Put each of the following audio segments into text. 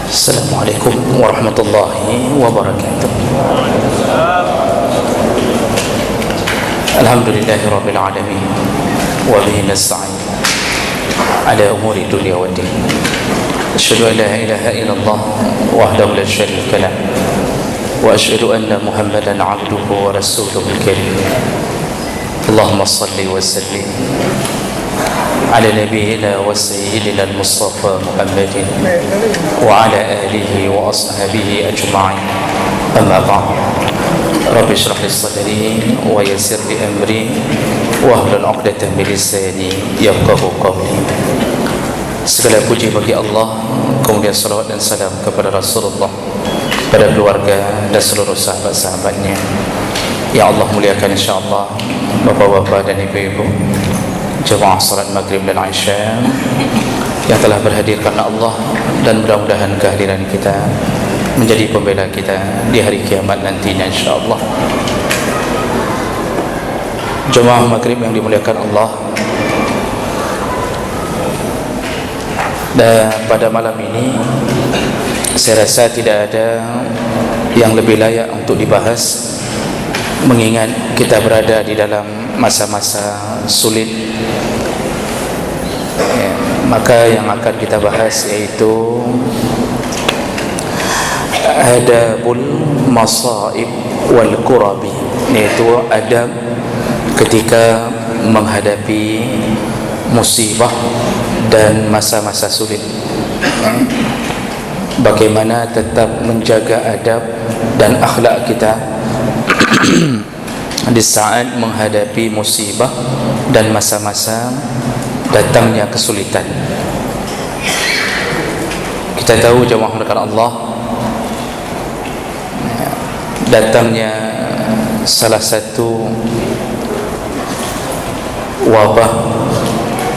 Assalamualaikum warahmatullahi wabarakatuh. Alhamdulillahi rabbil alamin wa bihi nasta'in ala umuri dunya waddin. Asyhadu an la ilaha illallah wahdahu la syarika lah wa asyhadu anna Muhammadan 'abduhu wa rasuluhul karim. Allahumma shalli wa sallim على نبينا وسيدنا المصطفى محمد وعلى آله وأصحابه أجمعين. أما بعد رب اشرح لي صدري ويسر لي أمري واحلل عقدة من لساني يفقهوا قولي. Segala puji bagi Allah, kemudian salawat dan salam kepada Rasulullah, pada keluarga dan seluruh sahabat-sahabatnya. Ya Allah, muliakan insyaAllah bapak-bapak dan ibu-ibu jemaah salat maghrib dan isya yang telah berhadir karena Allah, dan mudah-mudahan kehadiran kita menjadi pembela kita di hari kiamat nantinya insyaAllah. Jemaah maghrib yang dimuliakan Allah, dan pada malam ini saya rasa tidak ada yang lebih layak untuk dibahas, mengingat kita berada di dalam masa-masa sulit. Maka yang akan kita bahas yaitu adabul masaib wal kurabi, yaitu adab ketika menghadapi musibah dan masa-masa sulit. Bagaimana tetap menjaga adab dan akhlak kita di saat menghadapi musibah dan masa-masa datangnya kesulitan. Kita tahu jemaah melakukan Allah, datangnya salah satu wabah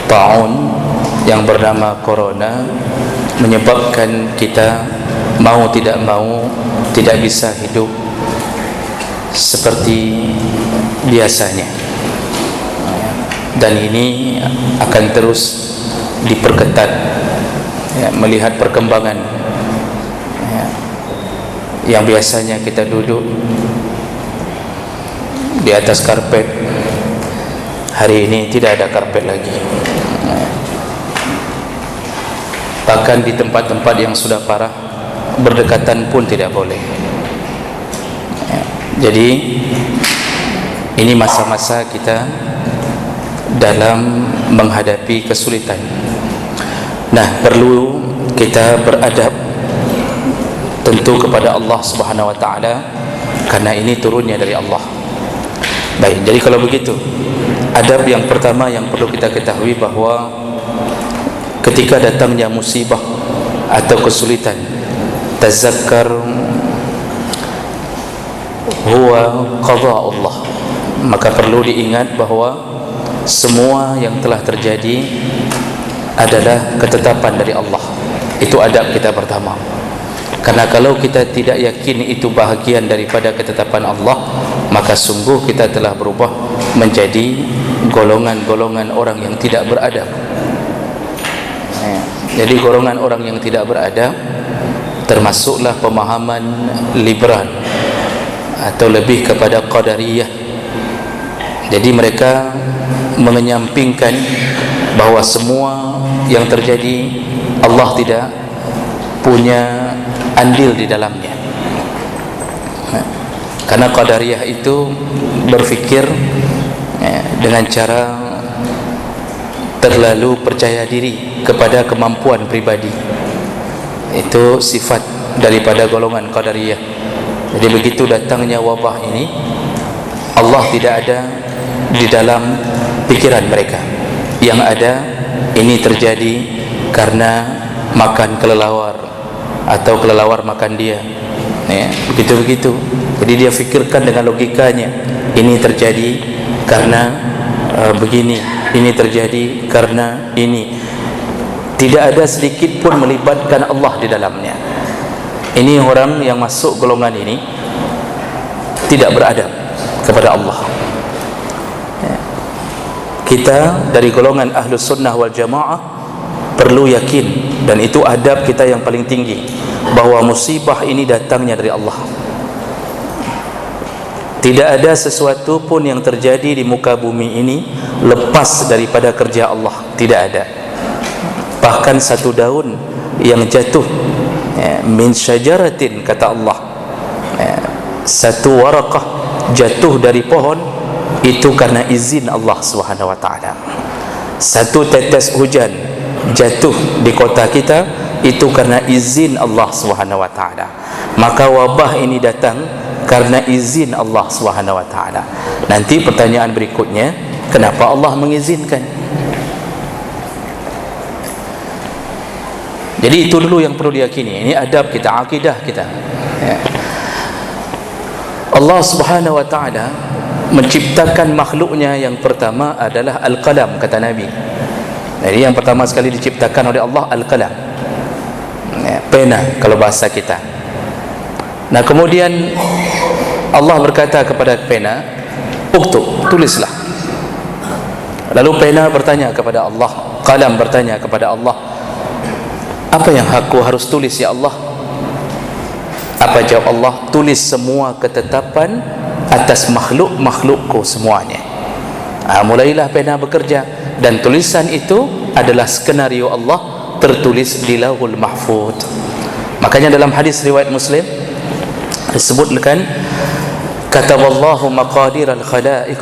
taun yang bernama corona menyebabkan kita mau tidak mau tidak bisa hidup seperti biasanya, dan ini akan terus diperketat melihat perkembangan yang biasanya kita duduk di atas karpet, hari ini tidak ada karpet lagi. Bahkan di tempat-tempat yang sudah parah, berdekatan pun tidak boleh. Jadi ini masa-masa kita dalam menghadapi kesulitan. Nah, perlu kita beradab tentu kepada Allah Subhanahu wa taala, karena ini turunnya dari Allah. Baik, jadi kalau begitu, adab yang pertama yang perlu kita ketahui bahwa ketika datangnya musibah atau kesulitan, tazakkar huwa qada Allah, maka perlu diingat bahwa semua yang telah terjadi adalah ketetapan dari Allah. Itu adab kita pertama. Karena kalau kita tidak yakin itu bahagian daripada ketetapan Allah, maka sungguh kita telah berubah menjadi golongan-golongan orang yang tidak beradab. Jadi golongan orang yang tidak beradab termasuklah pemahaman liberal atau lebih kepada qadariyah. Jadi mereka menyampingkan bahawa semua yang terjadi Allah tidak punya andil di dalamnya. Karena qadariyah itu berfikir dengan cara terlalu percaya diri kepada kemampuan pribadi. Itu sifat daripada golongan qadariyah. Jadi begitu datangnya wabah ini, Allah tidak ada di dalam pikiran mereka. Yang ada ini terjadi karena makan kelelawar atau kelelawar makan dia, begitu-begitu. Jadi dia fikirkan dengan logikanya, ini terjadi karena begini, ini terjadi karena ini. Tidak ada sedikit pun melibatkan Allah di dalamnya. Ini orang yang masuk golongan ini tidak beradab kepada Allah. Kita dari golongan Ahlus Sunnah wal Jamaah perlu yakin dan itu adab kita yang paling tinggi, bahawa musibah ini datangnya dari Allah. Tidak ada sesuatu pun yang terjadi di muka bumi ini lepas daripada kerja Allah, tidak ada. Bahkan satu daun yang jatuh min syajaratin, kata Allah, satu warakah jatuh dari pohon, itu karena izin Allah Subhanahu wa taala. Satu tetes hujan jatuh di kota kita, itu karena izin Allah Subhanahu wa taala. Maka wabah ini datang karena izin Allah Subhanahu wa taala. Nanti pertanyaan berikutnya, kenapa Allah mengizinkan? Jadi itu dulu yang perlu diyakini. Ini adab kita, akidah kita. Allah Subhanahu wa taala menciptakan makhluknya yang pertama adalah al-qalam, kata Nabi. Jadi yang pertama sekali diciptakan oleh Allah al-qalam, pena kalau bahasa kita. Nah, kemudian Allah berkata kepada pena, uktub, tulislah. Lalu pena bertanya kepada Allah, qalam bertanya kepada Allah, apa yang aku harus tulis ya Allah? Apa jawab Allah? Tulis semua ketetapan atas makhluk-makhlukku semuanya. Mulailah pena bekerja, dan tulisan itu adalah skenario Allah tertulis di Lauhul Mahfuz. Makanya dalam hadis riwayat Muslim disebutkan, kataballahu maqadir al-khalaiq,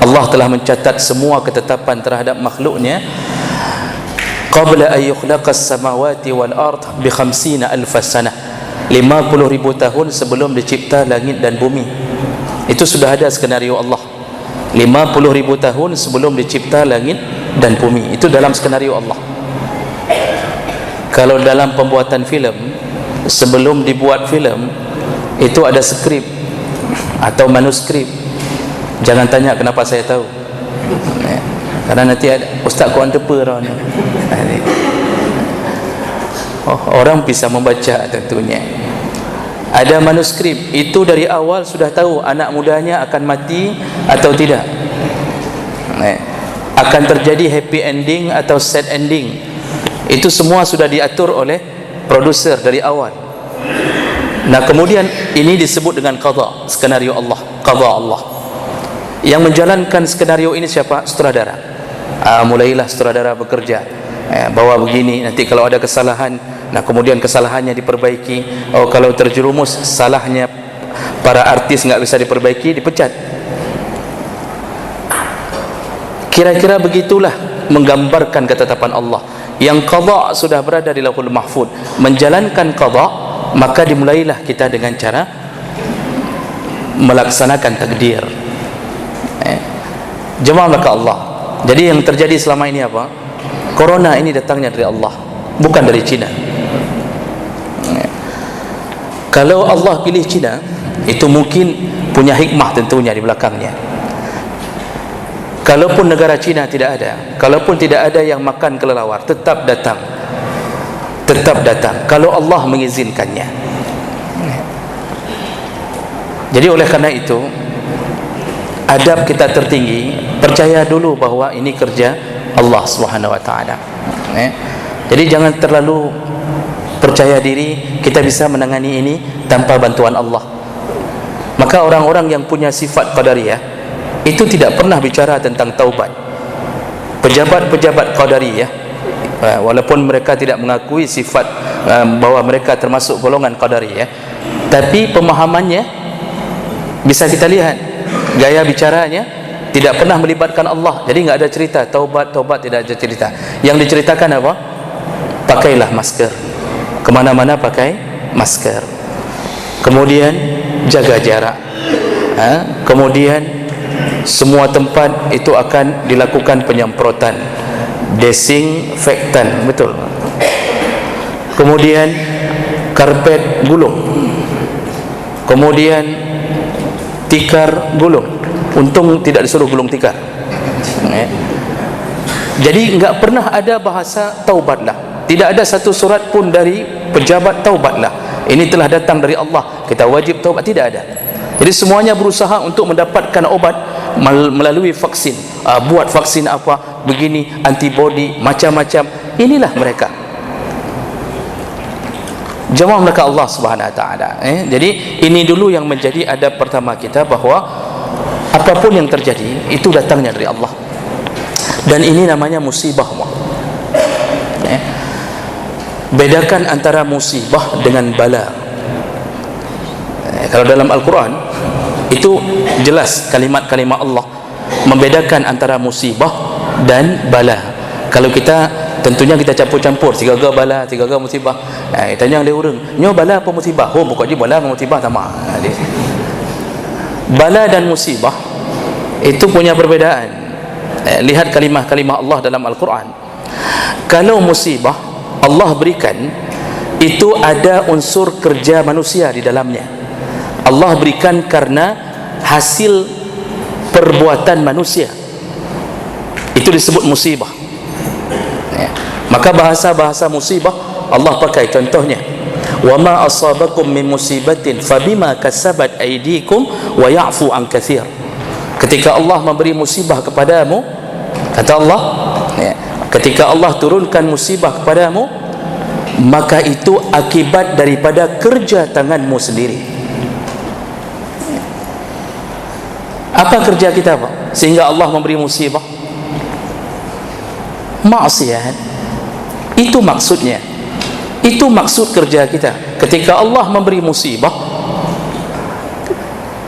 Allah telah mencatat semua ketetapan terhadap makhluknya qabla an yukhlaqas samawati wal ard bi 50,000 sanah, 50,000 tahun sebelum dicipta langit dan bumi. Itu sudah ada skenario Allah. 50,000 tahun sebelum dicipta langit dan bumi, itu dalam skenario Allah. Kalau dalam pembuatan filem, sebelum dibuat filem itu ada skrip atau manuskrip. Jangan tanya kenapa saya tahu, karena nanti ada ustaz kau anteper orang. Orang bisa membaca tentunya. Ada manuskrip, itu dari awal sudah tahu anak mudanya akan mati atau tidak, akan terjadi happy ending atau sad ending. Itu semua sudah diatur oleh produser dari awal. Nah, kemudian ini disebut dengan qada, skenario Allah, qada Allah. Yang menjalankan skenario ini siapa? Sutradara. Mulailah sutradara bekerja, bawa begini, nanti kalau ada kesalahan, nah kemudian kesalahannya diperbaiki. Kalau terjerumus salahnya para artis nggak bisa diperbaiki, dipecat. Kira-kira begitulah menggambarkan ketetapan Allah. Yang qada sudah berada di Lauhul Mahfuz, menjalankan qada, maka dimulailah kita dengan cara melaksanakan takdir. Jemaah ke Allah. Jadi yang terjadi selama ini apa? Corona ini datangnya dari Allah, bukan dari Cina. Kalau Allah pilih Cina, itu mungkin punya hikmah tentunya di belakangnya. Kalaupun negara Cina tidak ada, kalaupun tidak ada yang makan kelelawar, tetap datang, tetap datang kalau Allah mengizinkannya. Jadi oleh karena itu, adab kita tertinggi, percaya dulu bahwa ini kerja Allah Subhanahu wa taala. Jadi jangan terlalu percaya diri kita bisa menangani ini tanpa bantuan Allah. Maka orang-orang yang punya sifat qadariyah itu tidak pernah bicara tentang taubat. Pejabat-pejabat qadariyah, walaupun mereka tidak mengakui sifat bahwa mereka termasuk golongan qadariyah, tapi pemahamannya bisa kita lihat, gaya bicaranya tidak pernah melibatkan Allah. Jadi nggak ada cerita taubat, tidak ada cerita. Yang diceritakan apa? Pakailah masker, kemana-mana pakai masker, kemudian jaga jarak, kemudian semua tempat itu akan dilakukan penyemprotan, desinfektan, betul. Kemudian karpet gulung, kemudian tikar gulung. Untung tidak disuruh gulung tikar. Jadi enggak pernah ada bahasa taubatlah. Tidak ada satu surat pun dari pejabat taubatlah, ini telah datang dari Allah, kita wajib taubat, tidak ada. Jadi semuanya berusaha untuk mendapatkan obat melalui vaksin. Buat vaksin apa, begini, antibody, macam-macam. Inilah mereka. Jemaah mereka Allah Subhanahu Wa Taala. Jadi ini dulu yang menjadi adab pertama kita, bahawa apapun yang terjadi itu datangnya dari Allah. Dan ini namanya musibah. Bedakan antara musibah dengan bala. Kalau dalam Al-Quran itu jelas kalimat-kalimat Allah membedakan antara musibah dan bala. Kalau kita tentunya kita campur-campur, tiga-tiga bala, tiga-tiga musibah. Tanya dia orang, nyo bala apa musibah? Oh, bukan je bala dengan musibah sama. Bala dan musibah itu punya perbedaan. Lihat kalimah-kalimah Allah dalam Al-Quran. Kalau musibah Allah berikan, itu ada unsur kerja manusia di dalamnya. Allah berikan karena hasil perbuatan manusia, itu disebut musibah. Maka bahasa-bahasa musibah Allah pakai, contohnya, wa ma asabakum min musibatin fabima kasabat aydikum wa ya'fu an katsir. Ketika Allah memberi musibah kepadamu, kata Allah, ketika Allah turunkan musibah kepadamu, maka itu akibat daripada kerja tanganmu sendiri. Apa kerja kita, Pak, sehingga Allah memberi musibah? Maksiat. Itu maksudnya. Itu maksud kerja kita. Ketika Allah memberi musibah,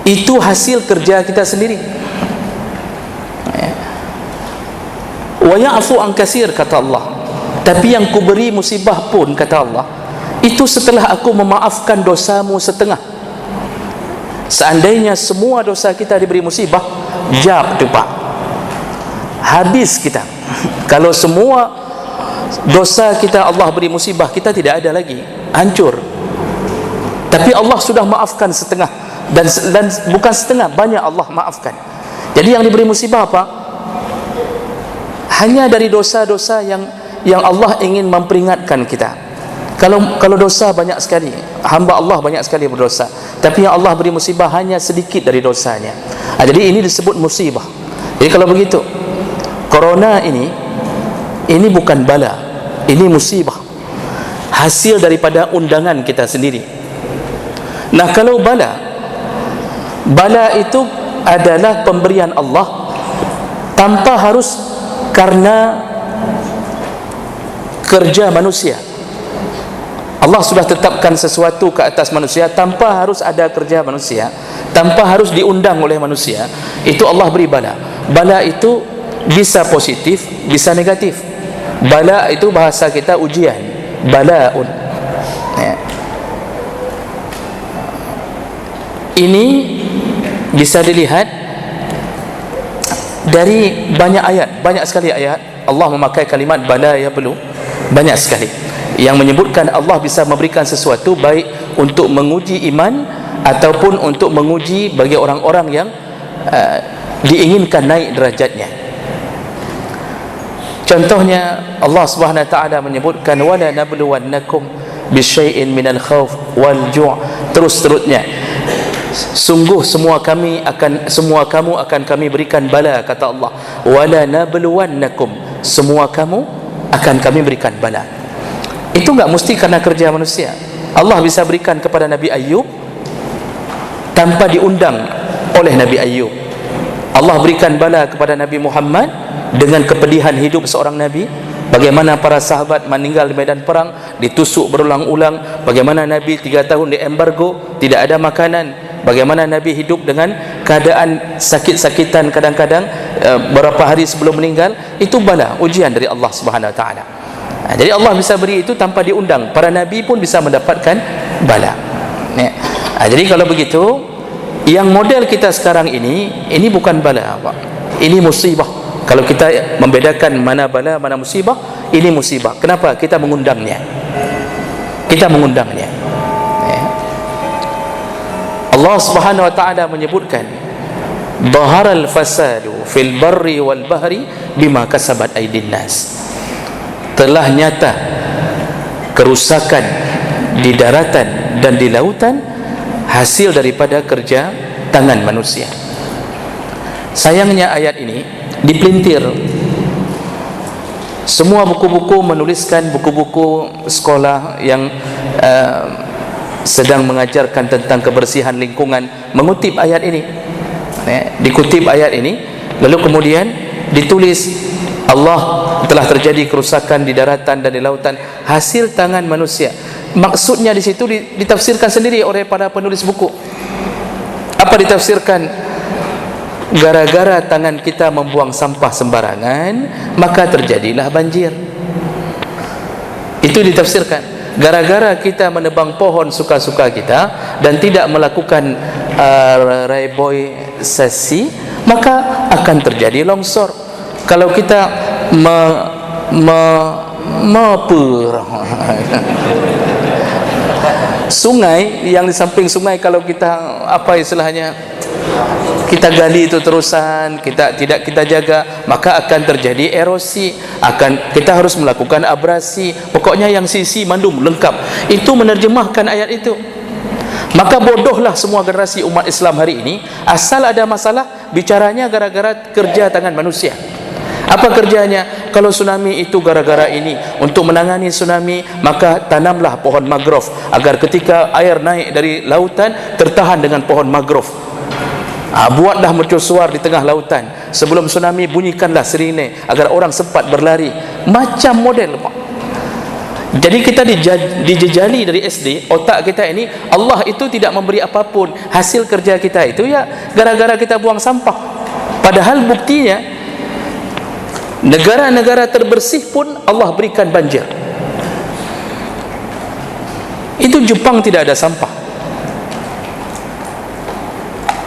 itu hasil kerja kita sendiri. Wa ya'fu an katsir, kata Allah. Tapi yang ku beri musibah pun, kata Allah, itu setelah aku memaafkan dosamu setengah. Seandainya semua dosa kita diberi musibah, jap tu Pak, habis kita. Kalau semua dosa kita Allah beri musibah, kita tidak ada lagi, hancur. Tapi Allah sudah maafkan setengah, dan bukan setengah, banyak Allah maafkan. Jadi yang diberi musibah apa? Hanya dari dosa-dosa yang Allah ingin memperingatkan kita. Kalau dosa banyak sekali, hamba Allah banyak sekali berdosa, tapi yang Allah beri musibah hanya sedikit dari dosanya. Jadi ini disebut musibah. Jadi kalau begitu, corona ini bukan bala, ini musibah, hasil daripada undangan kita sendiri. Nah, kalau bala itu adalah pemberian Allah tanpa harus karena kerja manusia. Allah sudah tetapkan sesuatu ke atas manusia tanpa harus ada kerja manusia, tanpa harus diundang oleh manusia. Itu Allah beri bala. Bala itu bisa positif, bisa negatif. Bala itu bahasa kita ujian, balaun. Ini bisa dilihat dari banyak ayat, banyak sekali ayat Allah memakai kalimat bala ya belum, banyak sekali yang menyebutkan Allah bisa memberikan sesuatu baik untuk menguji iman ataupun untuk menguji bagi orang-orang yang diinginkan naik derajatnya. Contohnya Allah Subhanahu wa taala menyebutkan wala nabluwannakum bisyai'in minal khauf wal ju', terus-terusnya, sungguh semua kamu akan kami berikan bala, kata Allah. Wala nabluwannakum, semua kamu akan kami berikan bala. Itu enggak mesti karena kerja manusia. Allah bisa berikan kepada Nabi Ayub tanpa diundang oleh Nabi Ayub. Allah berikan bala kepada Nabi Muhammad dengan kepedihan hidup seorang Nabi. Bagaimana para sahabat meninggal di medan perang, ditusuk berulang-ulang. Bagaimana Nabi 3 tahun diembargo, tidak ada makanan. Bagaimana Nabi hidup dengan keadaan sakit-sakitan kadang-kadang beberapa hari sebelum meninggal. Itu bala, ujian dari Allah Subhanahu wa taala. Jadi Allah bisa beri itu tanpa diundang. Para Nabi pun bisa mendapatkan bala. Jadi kalau begitu, yang model kita sekarang ini bukan bala, Pak. Ini musibah. Kalau kita membedakan mana bala, mana musibah, ini musibah. Kenapa? Kita mengundangnya. Allah Subhanahu wa taala menyebutkan dhaharal fasadu fil barri wal bahri bima kasabat aydin nas. Telah nyata kerusakan di daratan dan di lautan hasil daripada kerja tangan manusia. Sayangnya ayat ini dipelintir Semua buku-buku menuliskan, buku-buku sekolah yang sedang mengajarkan tentang kebersihan lingkungan mengutip ayat ini, dikutip ayat ini, lalu kemudian ditulis Allah telah terjadi kerusakan di daratan dan di lautan hasil tangan manusia. Maksudnya di situ ditafsirkan sendiri oleh para penulis buku. Apa ditafsirkan? Gara-gara tangan kita membuang sampah sembarangan, maka terjadilah banjir. Itu ditafsirkan. Gara-gara kita menebang pohon suka-suka kita dan tidak melakukan reboisasi, maka akan terjadi longsor. Kalau kita sungai yang di samping sungai, kalau kita apa istilahnya, kita gali itu terusan, tidak kita jaga, maka akan terjadi erosi, kita harus melakukan abrasi. Pokoknya yang sisi mandum lengkap. Itu menerjemahkan ayat itu. Maka bodohlah semua generasi umat Islam hari ini. Asal ada masalah, bicaranya gara-gara kerja tangan manusia. Apa kerjanya? Kalau tsunami itu gara-gara ini. Untuk menangani tsunami, maka tanamlah pohon mangrove agar ketika air naik dari lautan tertahan dengan pohon mangrove. Buatlah mercusuar di tengah lautan. Sebelum tsunami, bunyikanlah sirine agar orang sempat berlari. Macam model. Jadi kita dijejali dari SD, otak kita ini, Allah itu tidak memberi apapun. Hasil kerja kita itu ya gara-gara kita buang sampah. Padahal buktinya negara-negara terbersih pun Allah berikan banjir. Itu Jepang tidak ada sampah,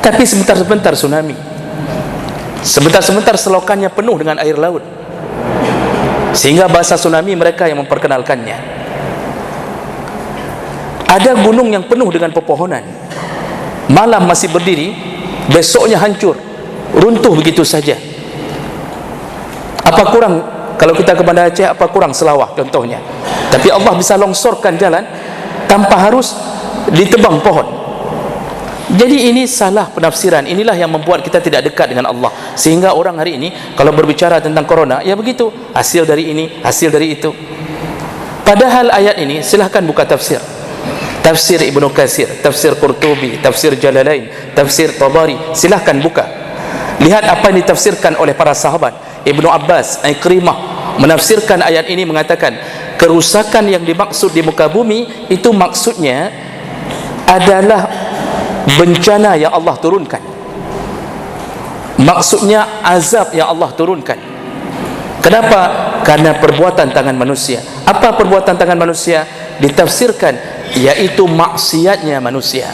tapi sebentar-sebentar tsunami, sebentar-sebentar selokannya penuh dengan air laut, sehingga bahasa tsunami mereka yang memperkenalkannya. Ada gunung yang penuh dengan pepohonan, malam masih berdiri, besoknya hancur, runtuh begitu saja. Apa kurang kalau kita ke Banda Aceh, apa kurang Selawah contohnya? Tapi Allah bisa longsorkan jalan tanpa harus ditebang pohon. Jadi ini salah penafsiran. Inilah yang membuat kita tidak dekat dengan Allah. Sehingga orang hari ini kalau berbicara tentang corona, ya begitu, hasil dari ini, hasil dari itu. Padahal ayat ini silahkan buka tafsir. Tafsir Ibnu Katsir, tafsir Qurtubi, tafsir Jalalain, tafsir Tabari, silahkan buka. Lihat apa yang ditafsirkan oleh para sahabat. Ibnu Abbas, Ikrimah menafsirkan ayat ini, mengatakan kerusakan yang dimaksud di muka bumi itu maksudnya adalah bencana yang Allah turunkan. Maksudnya azab yang Allah turunkan. Kenapa? Karena perbuatan tangan manusia. Apa perbuatan tangan manusia? Ditafsirkan yaitu maksiatnya manusia.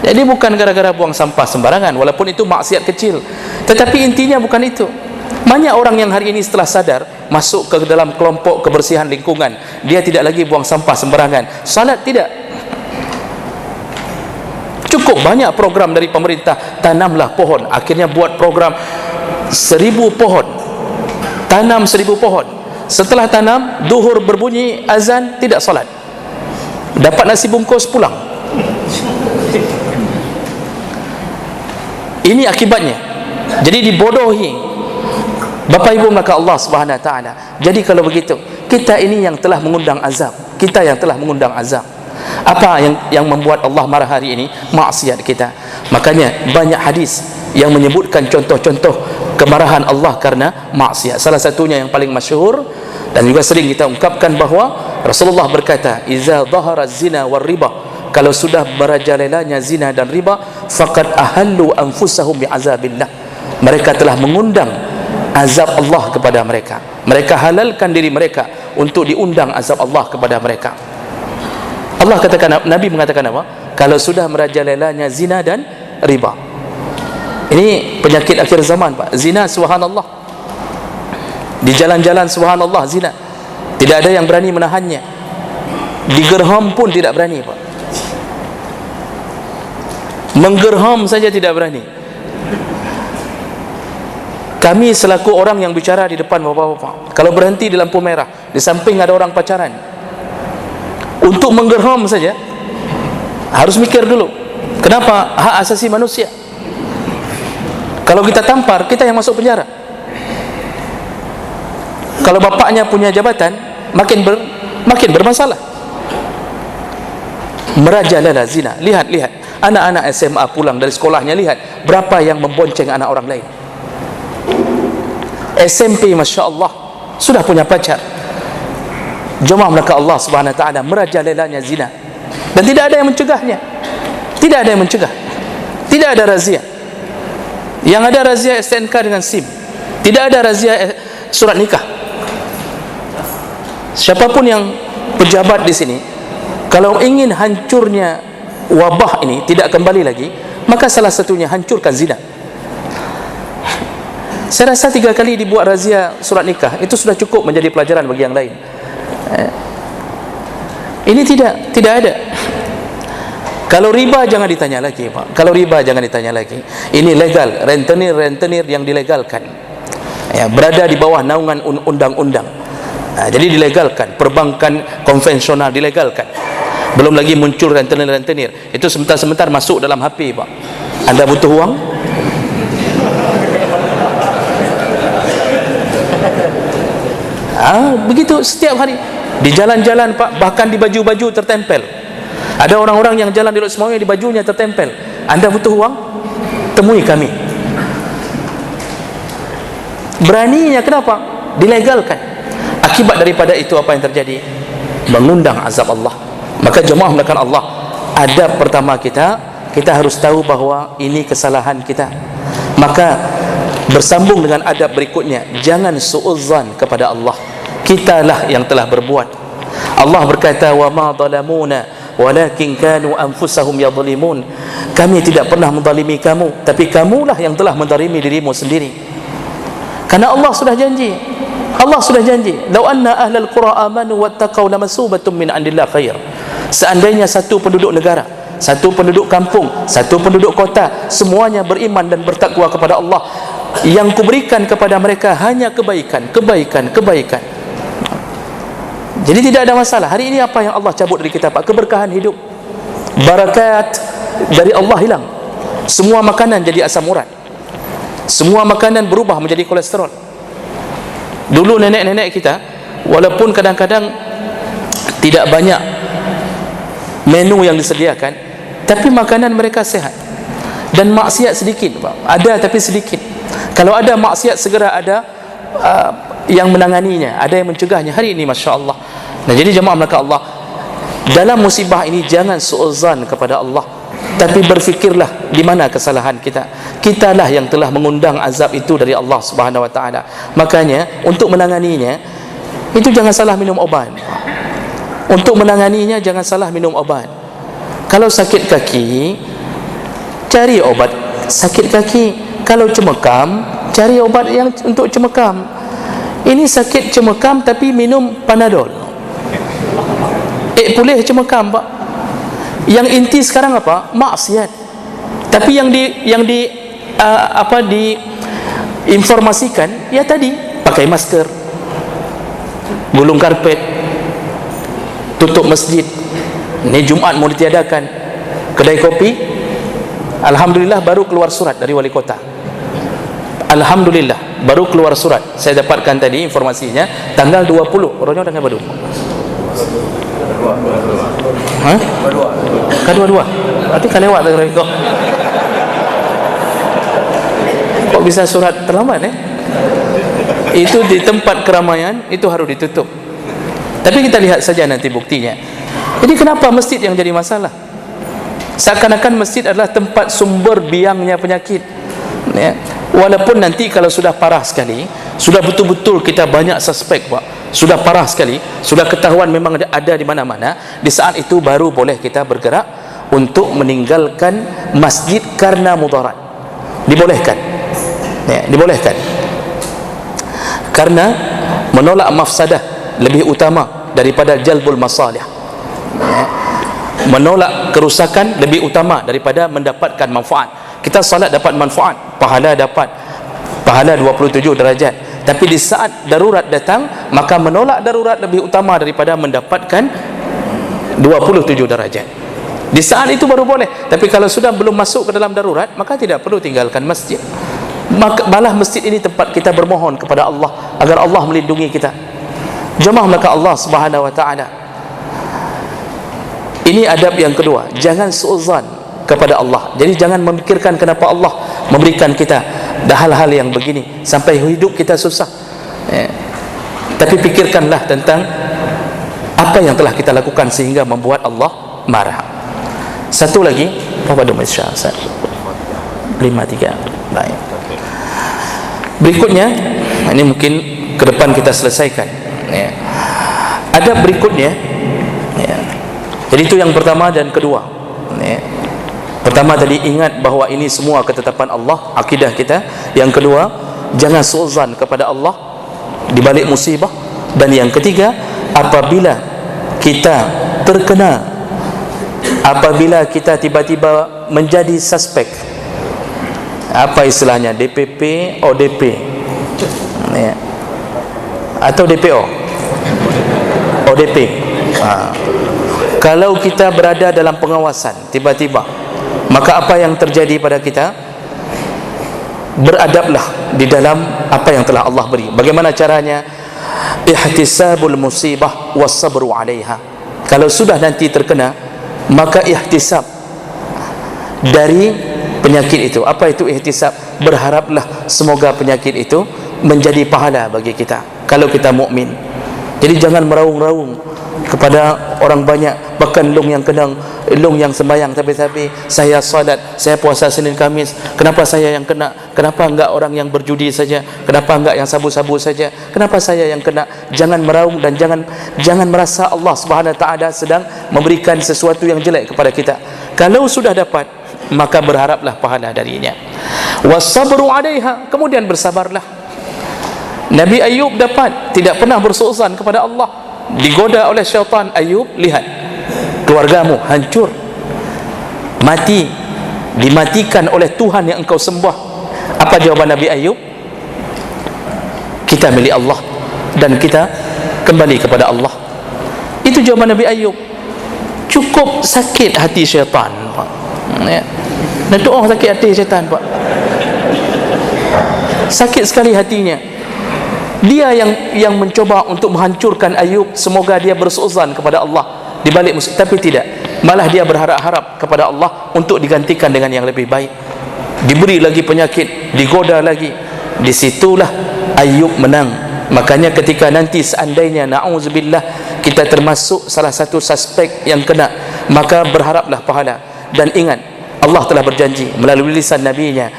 Jadi bukan gara-gara buang sampah sembarangan, walaupun itu maksiat kecil, tetapi intinya bukan itu. Banyak orang yang hari ini setelah sadar masuk ke dalam kelompok kebersihan lingkungan, dia tidak lagi buang sampah sembarangan, salat tidak. Cukup banyak program dari pemerintah, tanamlah pohon. Akhirnya buat program 1000 pohon, tanam 1000 pohon. Setelah tanam, duhur berbunyi azan, tidak salat, dapat nasi bungkus pulang. Ini akibatnya. Jadi dibodohi. Bapak Ibu maka Allah Subhanahu Wa Taala. Jadi kalau begitu, kita ini yang telah mengundang azab. Kita yang telah mengundang azab. Apa yang membuat Allah marah hari ini? Maksiat kita. Makanya banyak hadis yang menyebutkan contoh-contoh kemarahan Allah karena maksiat. Salah satunya yang paling masyhur dan juga sering kita ungkapkan bahwa Rasulullah berkata, "Iza dhahara zina war riba." Kalau sudah merajalelanya zina dan riba, faqad ahallu anfusahum bi'azabillah. Mereka telah mengundang azab Allah kepada mereka. Mereka halalkan diri mereka untuk diundang azab Allah kepada mereka. Allah katakan, Nabi mengatakan apa? Kalau sudah merajalelanya zina dan riba. Ini penyakit akhir zaman, Pak. Zina, subhanallah. Di jalan-jalan subhanallah zina. Tidak ada yang berani menahannya. Digerham pun tidak berani, Pak. Menggerham saja tidak berani. Kami selaku orang yang bicara di depan bapak-bapak, kalau berhenti di lampu merah, di samping ada orang pacaran, untuk menggerham saja harus mikir dulu. Kenapa? Hak asasi manusia. Kalau kita tampar, kita yang masuk penjara. Kalau bapaknya punya jabatan, makin bermasalah. Merajalela zina. Lihat anak-anak SMA pulang dari sekolahnya, lihat berapa yang membonceng anak orang lain. SMP Masya Allah sudah punya pacar. Jemaah melaka Allah Subhanahu Wa Taala, merajalelanya zina, dan tidak ada yang mencegahnya. Tidak ada yang mencegah. Tidak ada razia. Yang ada razia STNK dengan SIM. Tidak ada razia surat nikah. Siapapun yang pejabat di sini, kalau ingin hancurnya wabah ini tidak kembali lagi, maka salah satunya hancurkan zina. Saya rasa 3 kali dibuat razia surat nikah, itu sudah cukup menjadi pelajaran bagi yang lain. Ini tidak ada. Kalau riba jangan ditanya lagi, Pak. Kalau riba jangan ditanya lagi. Ini legal, rentenir yang dilegalkan, ya, berada di bawah naungan undang-undang. Jadi dilegalkan, perbankan konvensional dilegalkan. Belum lagi muncul rentenir, itu sebentar-sebentar masuk dalam HP, Pak. Anda butuh uang? Begitu setiap hari di jalan-jalan, Pak, bahkan di baju-baju tertempel. Ada orang-orang yang jalan di luar semuanya di bajunya tertempel. Anda butuh uang? Temui kami. Beraninya kenapa? Dilegalkan. Akibat daripada itu apa yang terjadi? Mengundang azab Allah. Maka jemaah melakukan Allah, adab pertama kita harus tahu bahawa ini kesalahan kita. Maka bersambung dengan adab berikutnya, jangan suudzan kepada Allah. Kitalah yang telah berbuat. Allah berkata, wa ma zalamuna walakin kanu anfusahum yadhlimun. Kami tidak pernah menzalimi kamu, tapi kamulah yang telah menzalimi dirimu sendiri. Karena Allah sudah janji, lau anna ahlal qura amanu wattaqau lamasubatun min indillah khair. Seandainya satu penduduk negara, satu penduduk kampung, satu penduduk kota, semuanya beriman dan bertakwa kepada Allah, yang kuberikan kepada mereka hanya kebaikan. Jadi tidak ada masalah. Hari ini apa yang Allah cabut dari kita, Pak? Keberkahan hidup, barakat dari Allah hilang. Semua makanan jadi asam urat, semua makanan berubah menjadi kolesterol. Dulu nenek-nenek kita, walaupun kadang-kadang tidak banyak menu yang disediakan, tapi makanan mereka sehat. Dan maksiat sedikit, Pak. Ada tapi sedikit. Kalau ada maksiat, segera ada yang menanganinya, ada yang mencegahnya. Hari ini Masya Allah. Nah, jadi jemaah maka Allah, dalam musibah ini jangan suudzan kepada Allah, tapi berfikirlah di mana kesalahan kita. Kitalah yang telah mengundang azab itu dari Allah Subhanahu Wa Taala. Makanya untuk menanganinya itu jangan salah minum obat. Untuk menanganinya jangan salah minum obat. Kalau sakit kaki, cari obat sakit kaki. Kalau cemekam, cari obat yang untuk cemekam. Ini sakit cemekam tapi minum Panadol. Boleh cemekam, Pak. Yang inti sekarang apa? Maksiat. Tapi yang diinformasikan ya tadi, pakai masker, gulung karpet, tutup masjid. Ini Jumat mau ditiadakan. Kedai kopi, alhamdulillah baru keluar surat dari wali kota. Alhamdulillah baru keluar surat. Saya dapatkan tadi informasinya tanggal 20. Orangnya tanggal baru. Kedua. Berarti kan lewat dari kok. Kok bisa surat terlambat Itu di tempat keramaian itu harus ditutup. Tapi kita lihat saja nanti buktinya. Jadi kenapa masjid yang jadi masalah? Seakan-akan masjid adalah tempat sumber biangnya penyakit, ya. Walaupun nanti kalau sudah parah sekali, sudah betul-betul kita banyak suspek, Pak, sudah parah sekali, sudah ketahuan memang ada di mana-mana, di saat itu baru boleh kita bergerak untuk meninggalkan masjid karena mudarat. Dibolehkan, ya, dibolehkan. Karena menolak mafsadah lebih utama daripada jalbul masalih, ya. Menolak kerusakan lebih utama daripada mendapatkan manfaat. Kita salat dapat manfaat, pahala 27 derajat. Tapi di saat darurat datang, maka menolak darurat lebih utama daripada mendapatkan 27 derajat. Di saat itu baru boleh. Tapi kalau sudah belum masuk ke dalam darurat, maka tidak perlu tinggalkan masjid. Malah masjid ini tempat kita bermohon kepada Allah agar Allah melindungi kita. Jemaah maka Allah Subhanahu wa taala, ini adab yang kedua, jangan suudzon kepada Allah. Jadi jangan memikirkan kenapa Allah memberikan kita hal-hal yang begini sampai hidup kita susah, tapi pikirkanlah tentang apa yang telah kita lakukan sehingga membuat Allah marah. Satu lagi, apa doa Masya 53. Baik. Berikutnya, ini mungkin ke depan kita selesaikan, ya. Adab berikutnya, ya. Jadi itu yang pertama dan kedua, ya. Pertama tadi, ingat bahawa ini semua ketetapan Allah, akidah kita. Yang kedua, jangan suudzon kepada Allah di balik musibah. Dan yang ketiga, apabila kita terkena, apabila kita tiba-tiba menjadi suspek, apa istilahnya, DPP, ODP, ya. Atau DPO, ODP. Kalau kita berada dalam pengawasan tiba-tiba, maka apa yang terjadi pada kita? Beradablah di dalam apa yang telah Allah beri. Bagaimana caranya? Ihtisabul musibah wassabru 'alaiha. Kalau sudah nanti terkena, maka ihtisab dari penyakit itu. Apa itu ihtisab? Berharaplah semoga penyakit itu menjadi pahala bagi kita kalau kita mukmin. Jadi jangan meraung-raung kepada orang banyak, bahkan long yang kenang, long yang sembahyang tapi saya salat, saya puasa Senin Kamis, kenapa saya yang kena? Kenapa enggak orang yang berjudi saja? Kenapa enggak yang sabu-sabu saja? Kenapa saya yang kena? Jangan meraung dan jangan merasa Allah Subhanahu wa taala sedang memberikan sesuatu yang jelek kepada kita. Kalau sudah dapat, maka berharaplah pahala darinya. Wassabru 'alaiha, kemudian bersabarlah. Nabi Ayub dapat, tidak pernah bersuudzon kepada Allah. Digoda oleh syaitan, Ayub, lihat keluargamu hancur, mati, dimatikan oleh Tuhan yang engkau sembah. Apa jawaban Nabi Ayub? Kita milik Allah dan kita kembali kepada Allah. Itu jawaban Nabi Ayub. Cukup sakit hati syaitan, Pak, ya. Dan doa sakit hati syaitan, Pak. Sakit sekali hatinya. Dia yang mencoba untuk menghancurkan Ayub. Semoga dia bersuudzon kepada Allah di balik musibah, tapi tidak. Malah dia berharap-harap kepada Allah untuk digantikan dengan yang lebih baik. Diberi lagi penyakit, digoda lagi. Disitulah Ayub menang. Makanya ketika nanti seandainya na'udzubillah kita termasuk salah satu suspek yang kena, maka berharaplah pahala. Dan ingat, Allah telah berjanji melalui lisan nabinya,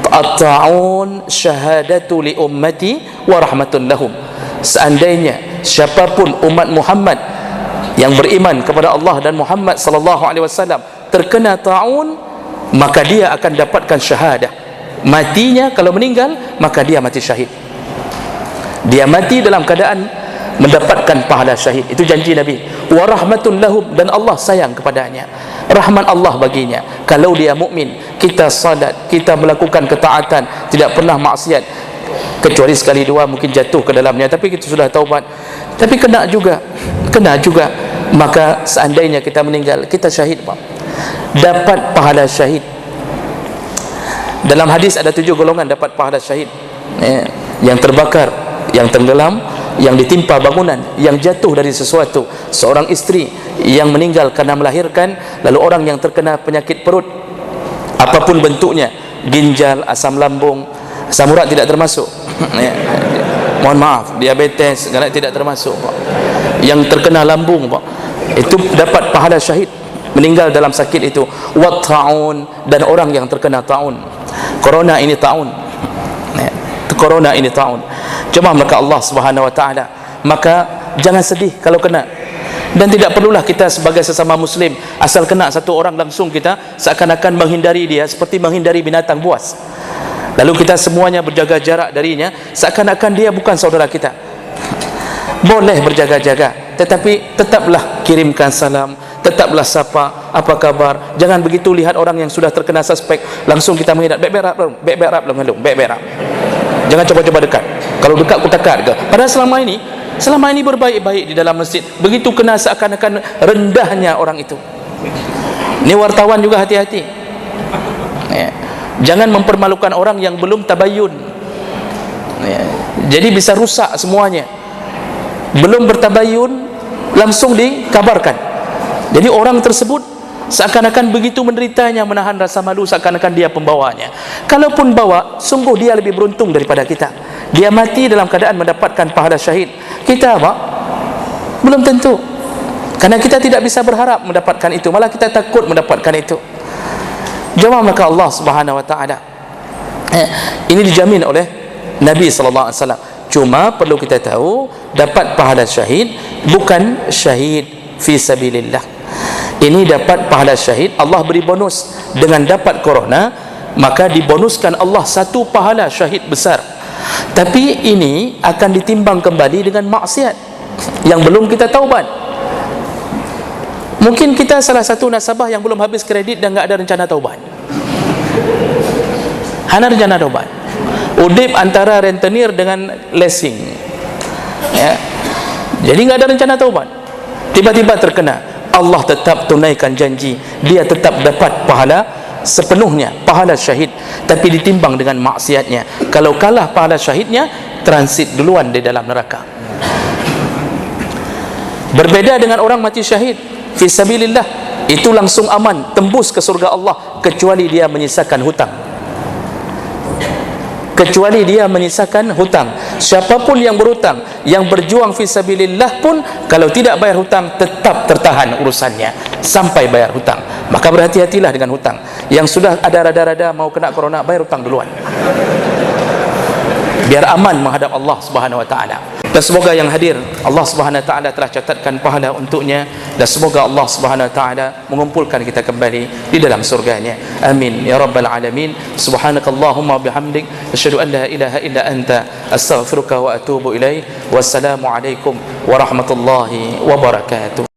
at-ta'un syahadatu li ummati wa rahmatun lahum. Seandainya siapapun umat Muhammad yang beriman kepada Allah dan Muhammad sallallahu alaihi wasallam terkena ta'un, maka dia akan dapatkan syahadah. Matinya, kalau meninggal, maka dia mati syahid. Dia mati dalam keadaan mendapatkan pahala syahid. Itu janji Nabi. Wa rahmatun lahum, dan Allah sayang kepadanya, rahmat Allah baginya. Kalau dia mukmin, kita salat, kita melakukan ketaatan, tidak pernah maksiat, kecuali sekali dua mungkin jatuh ke dalamnya, tapi kita sudah taubat, tapi kena juga, maka seandainya kita meninggal, kita syahid, Pak, dapat pahala syahid. Dalam hadis ada 7 golongan dapat pahala syahid, yang terbakar, yang tenggelam, yang ditimpa bangunan, yang jatuh dari sesuatu, seorang istri yang meninggal karena melahirkan, lalu orang yang terkena penyakit perut apapun bentuknya, ginjal, asam lambung, asam urat tidak termasuk, mohon maaf, diabetes tidak termasuk, Pak. Yang terkena lambung, Pak, itu dapat pahala syahid, meninggal dalam sakit itu. Wa ta'un, dan orang yang terkena ta'un, corona ini ta'un, corona ini ta'un. Jemaah maka Allah Subhanahu wa taala, maka jangan sedih kalau kena. Dan tidak perlulah kita sebagai sesama muslim asal kena satu orang langsung kita seakan-akan menghindari dia seperti menghindari binatang buas. Lalu kita semuanya berjaga jarak darinya seakan-akan dia bukan saudara kita. Boleh berjaga-jaga, tetapi tetaplah kirimkan salam, tetaplah sapa, apa kabar. Jangan begitu lihat orang yang sudah terkena suspek langsung kita menghindar, bek-berap jangan coba-coba dekat. Kalau dekat ku takat ke. Padahal selama ini berbaik-baik di dalam masjid. Begitu kena seakan-akan rendahnya orang itu. Ini wartawan juga hati-hati. Jangan mempermalukan orang yang belum tabayyun, ya. Jadi bisa rusak semuanya. Belum bertabayyun langsung dikabarkan. Jadi orang tersebut seakan-akan begitu menderitanya, menahan rasa malu, seakan-akan dia pembawanya. Kalaupun bawa, sungguh dia lebih beruntung daripada kita. Dia mati dalam keadaan mendapatkan pahala syahid. Kita apa? Belum tentu. Karena kita tidak bisa berharap mendapatkan itu, malah kita takut mendapatkan itu. Jawab maka Allah Subhanahu wa taala. Ini dijamin oleh Nabi sallallahu alaihi wasallam. Cuma perlu kita tahu, dapat pahala syahid bukan syahid fi sabilillah. Ini dapat pahala syahid, Allah beri bonus dengan dapat corona, maka dibonuskan Allah satu pahala syahid besar. Tapi ini akan ditimbang kembali dengan maksiat yang belum kita taubat. Mungkin kita salah satu nasabah yang belum habis kredit dan enggak ada rencana taubat. Hana rencana taubat. Udip antara rentenir dengan leasing, ya. Jadi enggak ada rencana taubat. Tiba-tiba terkena, Allah tetap tunaikan janji, dia tetap dapat pahala sepenuhnya, pahala syahid, tapi ditimbang dengan maksiatnya. Kalau kalah pahala syahidnya, transit duluan di dalam neraka. Berbeda dengan orang mati syahid fi sabilillah, itu langsung aman, tembus ke surga Allah, kecuali dia menyisakan hutang. Kecuali dia menyisakan hutang. Siapapun yang berhutang, yang berjuang fi sabilillah pun, kalau tidak bayar hutang tetap tertahan urusannya sampai bayar hutang. Maka berhati-hatilah dengan hutang. Yang sudah ada rada-rada mau kena corona, bayar hutang duluan, biar aman menghadap Allah Subhanahu wa taala. Dan semoga yang hadir Allah Subhanahu wa taala telah catatkan pahala untuknya, dan semoga Allah Subhanahu wa taala mengumpulkan kita kembali di dalam surganya. Amin ya rabbal alamin. Subhanakallahumma bihamdik, asyhadu an la ilaha illa anta, astaghfiruka wa atubu ilaik. Wassalamu alaikum warahmatullahi wabarakatuh.